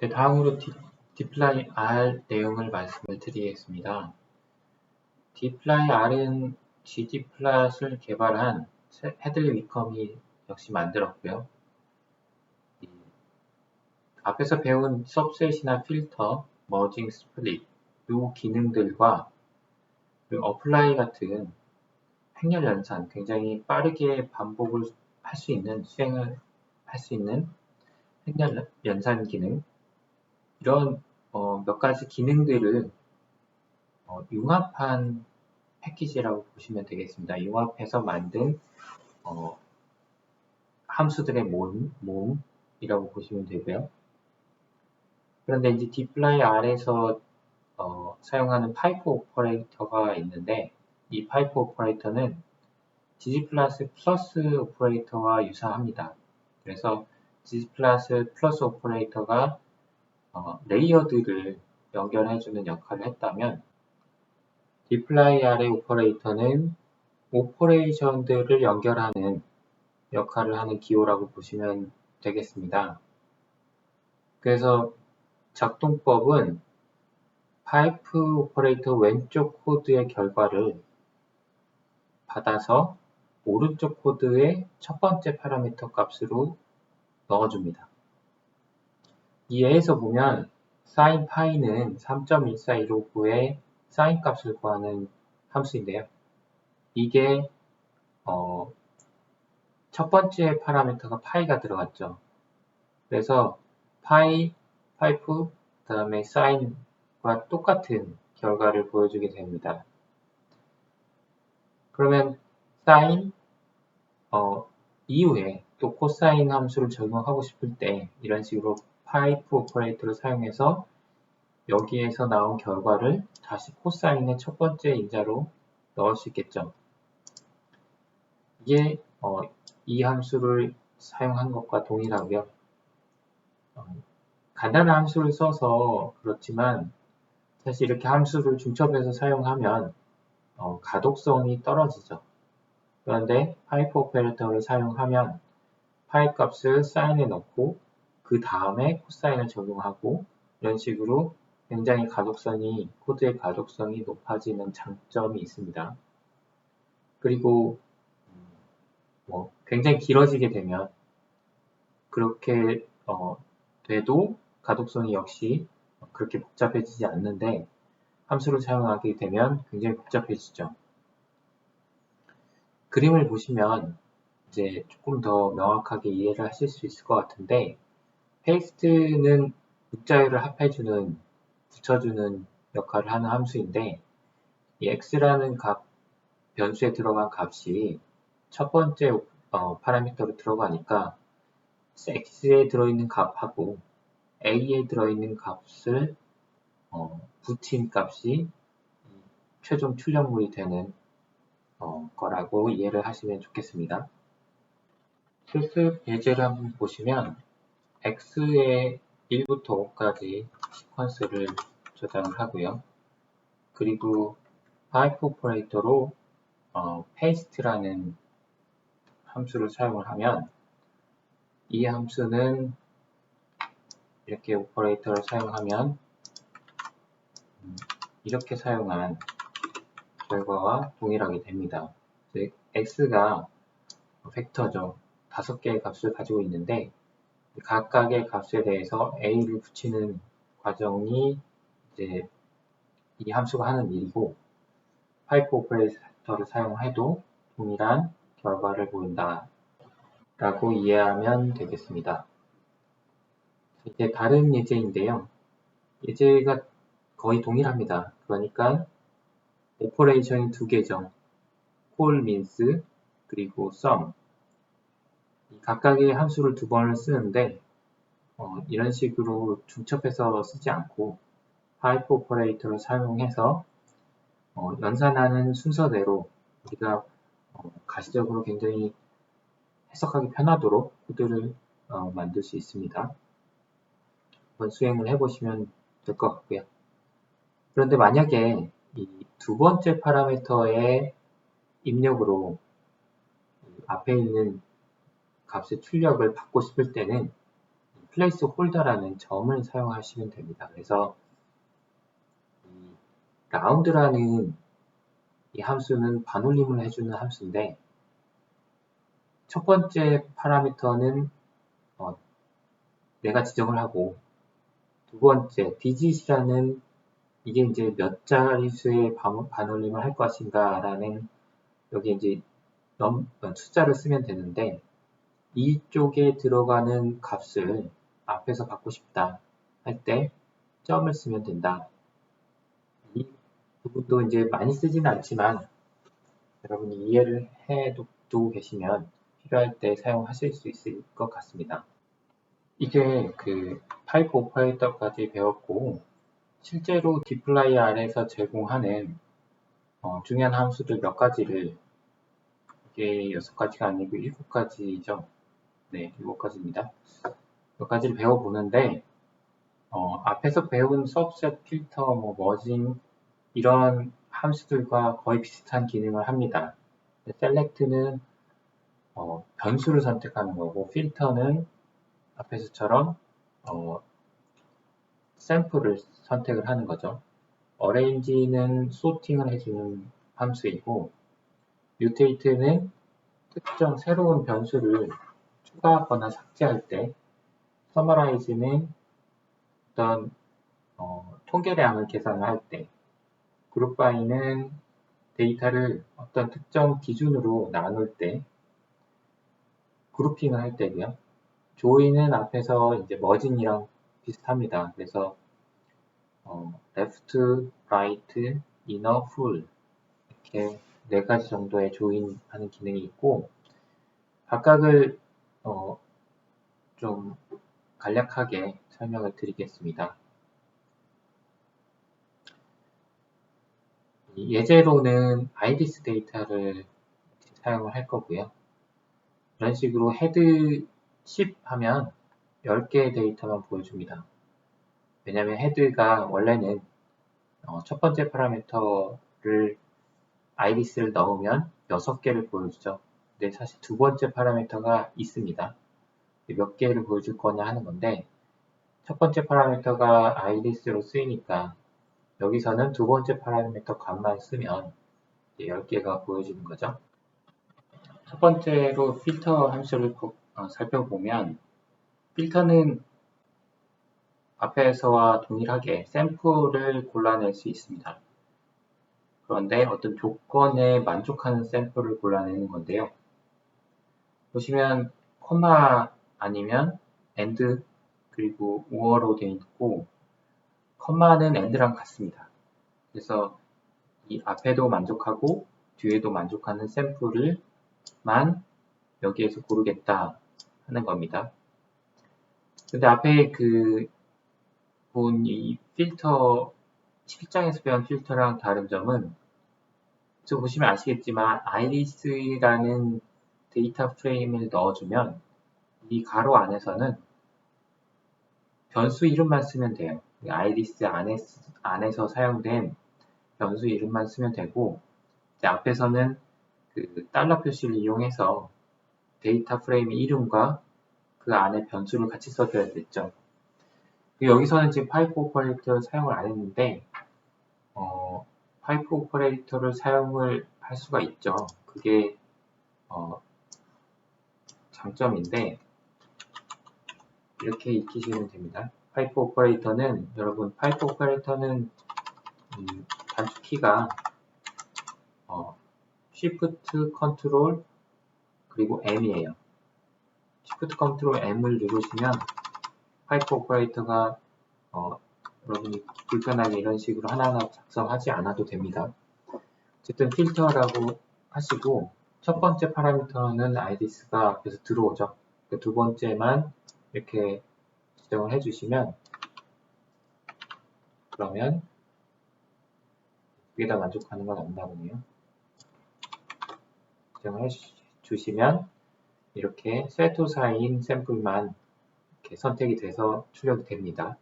네, 다음으로 dplyr 내용을 말씀을 드리겠습니다. dplyr은 ggplot을 개발한 헤들리 위컴이 역시 만들었고요. 앞에서 배운 subset이나 필터, 머징, 스플릿 이 기능들과 apply 같은 행렬 연산, 굉장히 빠르게 반복을 할 수 있는, 수행을 할 수 있는 행렬 연산 기능, 이런 몇 가지 기능들을 융합한 패키지라고 보시면 되겠습니다. 융합해서 만든 함수들의 몸이라고 보시면 되고요. 그런데 이제 dplyr에서 사용하는 파이프 오퍼레이터가 있는데, 이 파이프 오퍼레이터는 ggplot 플러스 오퍼레이터와 유사합니다. 그래서 ggplot 플러스 오퍼레이터가 레이어드를 연결해주는 역할을 했다면, dplyr 오퍼레이터는 오퍼레이션들을 연결하는 역할을 하는 기호라고 보시면 되겠습니다. 그래서 작동법은 파이프 오퍼레이터 왼쪽 코드의 결과를 받아서 오른쪽 코드의 첫 번째 파라미터 값으로 넣어줍니다. 이 예에서 보면 sin 파이는 3.14159의 sin 값을 구하는 함수인데요. 이게 첫 번째 파라미터가 파이가 들어갔죠. 그래서 파이프, 그 다음에 sign과 똑같은 결과를 보여주게 됩니다. 그러면 sin 이후에 또 코사인 함수를 적용하고 싶을 때 이런 식으로 파이프 오퍼레이터를 사용해서 여기에서 나온 결과를 다시 코사인의 첫 번째 인자로 넣을 수 있겠죠. 이게 이 함수를 사용한 것과 동일하고요. 간단한 함수를 써서 그렇지만 사실 이렇게 함수를 중첩해서 사용하면 가독성이 떨어지죠. 그런데 파이프 오퍼레이터를 사용하면 파이 값을 사인에 넣고 그 다음에 코사인을 적용하고 이런 식으로 굉장히 코드의 가독성이 높아지는 장점이 있습니다. 그리고 굉장히 길어지게 되면 그렇게 돼도 가독성이 역시 그렇게 복잡해지지 않는데 함수를 사용하게 되면 굉장히 복잡해지죠. 그림을 보시면 이제 조금 더 명확하게 이해를 하실 수 있을 것 같은데, paste는 숫자열을 합해주는, 붙여주는 역할을 하는 함수인데, 이 x라는 변수에 들어간 값이 첫 번째 파라미터로 들어가니까 x에 들어있는 값하고 a에 들어있는 값을 붙인 값이 최종 출력물이 되는 거라고 이해를 하시면 좋겠습니다. 실습 예제를 한번 보시면 x의 1부터 5까지 시퀀스를 저장을 하고요. 그리고 파이프 오퍼레이터로 paste라는 함수를 사용을 하면 이 함수는 이렇게 오퍼레이터를 사용하면 이렇게 사용한 결과와 동일하게 됩니다. 즉 x가 벡터죠. 5개의 값을 가지고 있는데 각각의 값에 대해서 a를 붙이는 과정이 이제 이 함수가 하는 일이고, 파이프 오퍼레이터를 사용해도 동일한 결과를 보인다 라고 이해하면 되겠습니다. 이제 다른 예제인데요. 예제가 거의 동일합니다. 그러니까 오퍼레이션이 두 개죠. call, means, 그리고 sum. 각각의 함수를 두 번을 쓰는데 이런 식으로 중첩해서 쓰지 않고 파이프 오퍼레이터를 사용해서 연산하는 순서대로 우리가 가시적으로 굉장히 해석하기 편하도록 코드를 만들 수 있습니다. 한번 수행을 해보시면 될 것 같고요. 그런데 만약에 이 두 번째 파라미터의 입력으로 앞에 있는 값의 출력을 받고 싶을 때는 플레이스 홀더라는 점을 사용하시면 됩니다. 그래서 이 라운드라는 이 함수는 반올림을 해주는 함수인데 첫 번째 파라미터는 내가 지정을 하고 두 번째 digit이라는 이게 이제 몇 자릿수의 반올림을 할 것인가라는 여기 이제 숫자를 쓰면 되는데 이쪽에 들어가는 값을 앞에서 받고 싶다 할 때 점을 쓰면 된다. 이 부분도 이제 많이 쓰지는 않지만 여러분이 이해를 해두고 계시면 필요할 때 사용하실 수 있을 것 같습니다. 이게 그 파이프 오퍼레이터까지 배웠고 실제로 디플라이 안에서 제공하는 중요한 함수들 몇 가지를 이게 6가지가 아니고 7가지죠. 네, 7가지입니다. 몇 가지를 배워보는데 앞에서 배운 subset, 필터, 머징 이런 함수들과 거의 비슷한 기능을 합니다. select는 변수를 선택하는 거고 필터는 앞에서처럼 샘플을 선택을 하는 거죠. arrange는 sorting을 해주는 함수이고 mutate는 특정 새로운 변수를 추가하거나 삭제할 때 summarize는 어떤 통계량을 계산을 할 때 groupby는 데이터를 어떤 특정 기준으로 나눌 때 그룹핑을 할 때고요. join은 앞에서 이제 merging이랑 비슷합니다. 그래서 left, right, inner, full 이렇게 4가지 정도의 join 하는 기능이 있고 각각을 좀 간략하게 설명을 드리겠습니다. 예제로는 iris 데이터를 사용을 할 거고요. 이런 식으로 헤드 10 하면 10개의 데이터만 보여줍니다. 왜냐하면 헤드가 원래는 첫 번째 파라미터를 iris를 넣으면 6개를 보여주죠. 근데 사실 두 번째 파라미터가 있습니다. 몇 개를 보여줄 거냐 하는 건데 첫 번째 파라미터가 iris로 쓰이니까 여기서는 두 번째 파라미터 값만 쓰면 10개가 보여지는 거죠. 첫 번째로 필터 함수를 살펴보면 필터는 앞에서와 동일하게 샘플을 골라낼 수 있습니다. 그런데 어떤 조건에 만족하는 샘플을 골라내는 건데요. 보시면 콤마 아니면 and 그리고 or로 되어 있고 콤마는 and랑 같습니다. 그래서 이 앞에도 만족하고 뒤에도 만족하는 샘플을만 여기에서 고르겠다 하는 겁니다. 근데 앞에 본 이 필터 11장에서 배운 필터랑 다른 점은 보시면 아시겠지만 iris라는 데이터 프레임을 넣어주면 이 가로 안에서는 변수 이름만 쓰면 돼요. iris 안에서 사용된 변수 이름만 쓰면 되고 이제 앞에서는 그 달러 표시를 이용해서 데이터 프레임 이름과 그 안에 변수를 같이 써줘야 됐죠. 여기서는 지금 파이프 오퍼레이터를 사용을 안 했는데 파이프 오퍼레이터를 사용을 할 수가 있죠. 그게 장점인데 이렇게 익히시면 됩니다. 파이프 오퍼레이터는 여러분 파이프 오퍼레이터는 단축키가 Shift, Ctrl 그리고 M이에요. Shift, Ctrl, M을 누르시면 파이프 오퍼레이터가 여러분이 불편하게 이런 식으로 하나하나 작성하지 않아도 됩니다. 어쨌든 필터라고 하시고 첫 번째 파라미터는 iris가 앞에서 들어오죠. 두 번째만 이렇게 지정을 해주시면 그러면 위에다 만족하는 건 없나 보네요. 지정을 해주시면 이렇게 세토사인 샘플만 이렇게 선택이 돼서 출력이 됩니다.